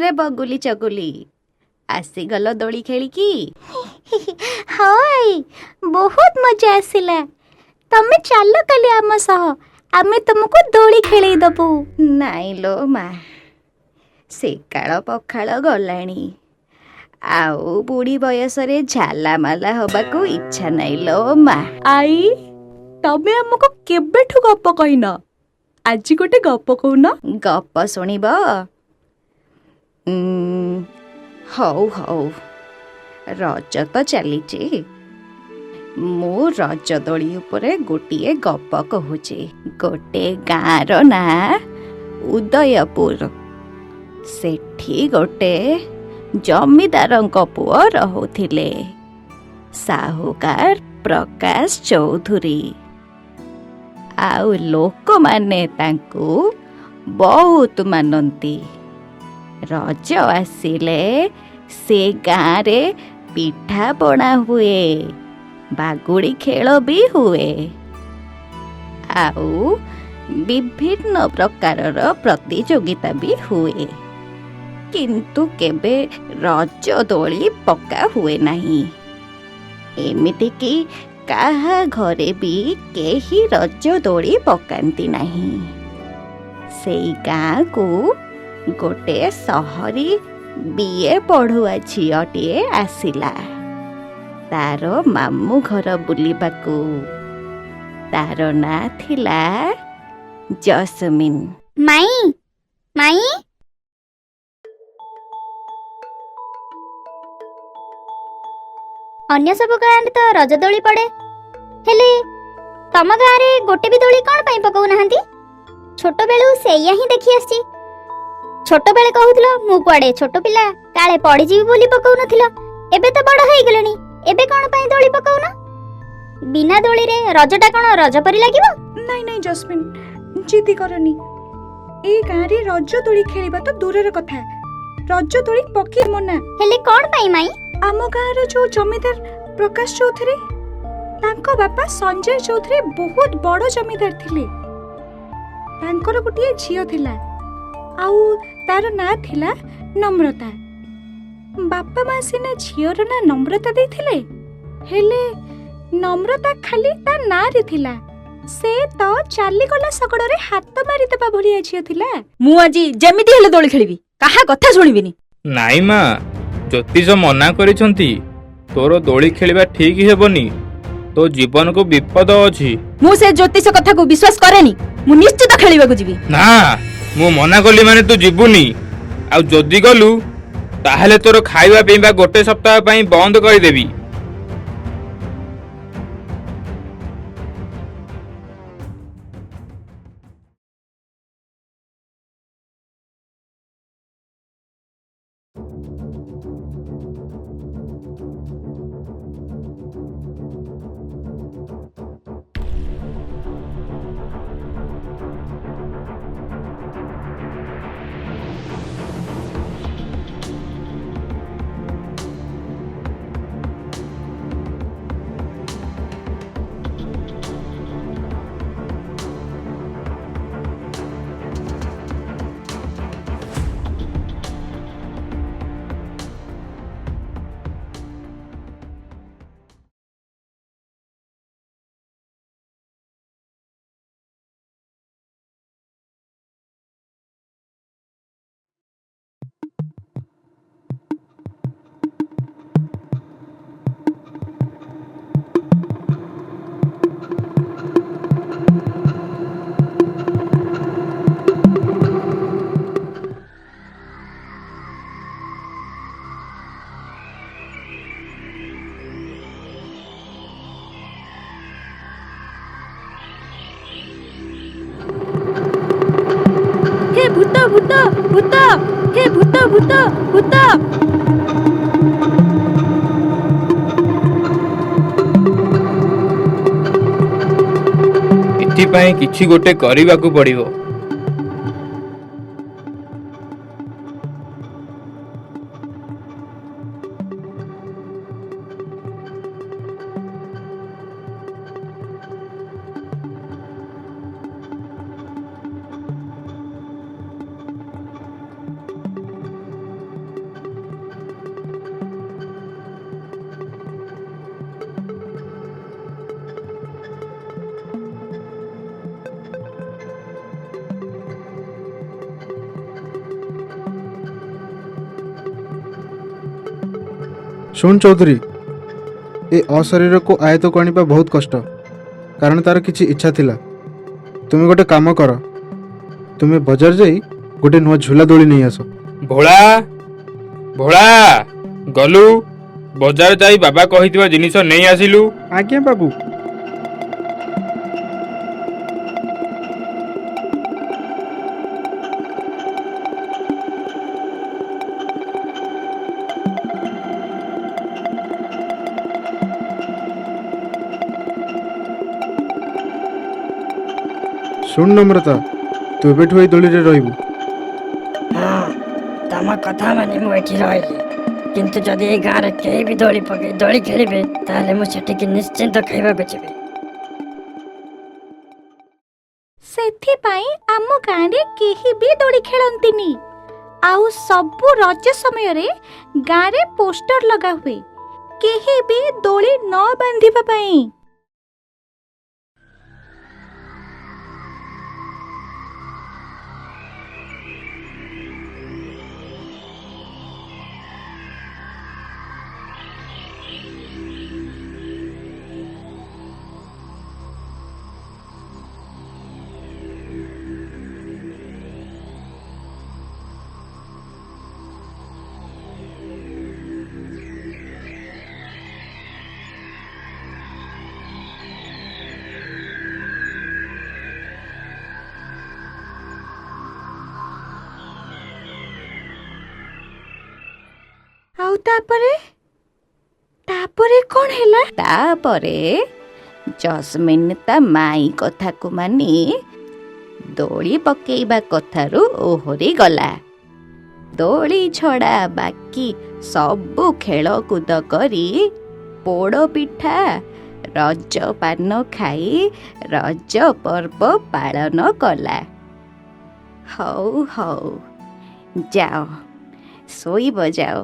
रे बगुली चगुली आसीगल दोली खेलिकी हाय बहुत मजा आसिला तमे चलो काली आम सह आमे तुमको दोली खेले दबु। नाई लो मा सेकाळ पखाळ गलाणी आउ बुढ़ी बयस रे झालामाला हबाकू इच्छा नाई लो मा। आई तमे हमको केबेठु गप कहिन आज गोटे गप कहून। गप शुणिब हौ हौ रज तो चलीची मु रज दोली उपरे गोटिए गप कहूची। गोटे गाँर ना उदयपुर सेठी गोटे जमीदारंक पुओ रहुथिले साहुकार प्रकाश चौधुरी आउ लोक माने तांकू बहुत मानती। रज आसिले से गाँ रे पिठा बना हुए बागुड़ी खेल भी हुए आउ विभिन्न प्रकारर प्रतियोगिता भी हुए किंतु केबे रज दोली पका हुए नहीं। एमिति कि काहा घरे भी केही रज दोली पकांती नहीं। सेई गाँ को गोटे सहरी बीए पढ़ुआ झीलटिए आसिला तार मामू घर बुलिबाकू। तार ना थिला जसमिन। माई माई अन्य सब गाँ तो रज दोली पड़े हेले तम गाँ रे गोटे भी दोली कौन पाई पकाउ नाहंती? छोट बेलू सेया ही देखी आसी। छोट बेले कहूथलो मु कुआडे छोट पिला काले पड़ी जीवी बोली पकाउ नथिलो एबे तो बड़ होई गेलनी एबे कौन पाई दोली पकाउ ना? बिना दोली रे रजटा कौन रज परी लागिबो? नहीं नहीं जस्मिन जिदी करनी ए गाँ रे रज दोली खेलिबा तो दूरर कथा रज दोली पकी मना। हेले कौन पाई माई? आम गाँर जो जमीदार प्रकाश चौधरी तांको बापा संजय चौधरी बहुत बड़ जमीदार थिले। तांकर गोटे झियो थिला आउ तार ना थिला नम्रता। बापा माँ सिना झियोर ना नम्रता देथिले हेले नम्रता खाली ता ना रे थिला से तो चाली गला सगड़े हाथ मारी देबा भलिया झियो थिला। मु आज जेमिति हेले दोली खेलिबी काहा कथा सुनिबिनी। नाई मा ज्योतिष मना करिसंती तोर दोली खेलिबा ठीक हेबनी तो जीवन को विपद अछि। मु से ज्योतिष कथा को विश्वास करेनी मु निश्चित खेलिबा को जीवी ना मु मना कली माने तू जीवुनी आ जदी गलु ताहले तोर खाइबा पीबा गोटे सप्ताह पई बंद कर देबी। भूत भूत भूत हे भूत भूत भूत। एथिपाई किछि गोटे करिबाकू पड़िबो। ଶୁଣ ଚୌଧୁରୀ, ଏ ଅଶରୀରକୁ ଆୟତକୁ ଆଣିବା ବହୁତ କଷ୍ଟ, କାରଣ ତାର କିଛି ଇଚ୍ଛା ଥିଲା। ତୁମେ ଗୋଟେ କାମ କର, ତୁମେ ବଜାର ଯାଇ ଗୋଟେ ନୂଆ ଝୁଲା ଦୋଳି ନେଇ ଆସ। ଭୋଳା ଭୋଳା, ଗଲୁ ବଜାର ଯାଇ ବାବା କହିଥିବା ଜିନିଷ ନେଇ ଆସିଲୁ। ଆଜ୍ଞା ବାବୁ। ଶୁଣ ନମ୍ରତା, ତୁ ଏବେଠୁ ଏଇ ଦୋଳିରେ ରହିବୁ। ହଁ, ତମ କଥା ମାନେ ମୁଁ ଏଠି ରହିଲି, କିନ୍ତୁ ଯଦି ଏଇ ଗାଁରେ କେହି ବି ଦୋଳି ପକେଇ ଦୋଳି ଖେଳିବେ ତାହେଲେ ମୁଁ ସେଠିକି ନିଶ୍ଚିନ୍ତ ଖାଇବାକୁ ଯିବି। ସେଥିପାଇଁ ଆମ ଗାଁରେ କେହି ବି ଦୋଳି ଖେଳନ୍ତିନି। ଆଉ ସବୁ ରଜ ସମୟରେ ଗାଁରେ ପୋଷ୍ଟର ଲଗା ହୁଏ, କେହି ବି ଦୋଳି ନ ବାନ୍ଧିବା ପାଇଁ। ଆଉ ତାପରେ କଣ ହେଲା? ତାପରେ ଜସ୍ମିନ୍ ତା ମାଇଁ କଥାକୁ ମାନି ଦୋଳି ପକେଇବା କଥାରୁ ଓହରି ଗଲା। ଦୋଳି ଛଡ଼ା ବାକି ସବୁ ଖେଳକୁଦ କରି ପୋଡ଼ ପିଠା ରଜ ପାନ ଖାଇ ରଜ ପର୍ବ ପାଳନ କଲା। ହଉ ଯାଅ, ଶୋଇବ ଯାଅ।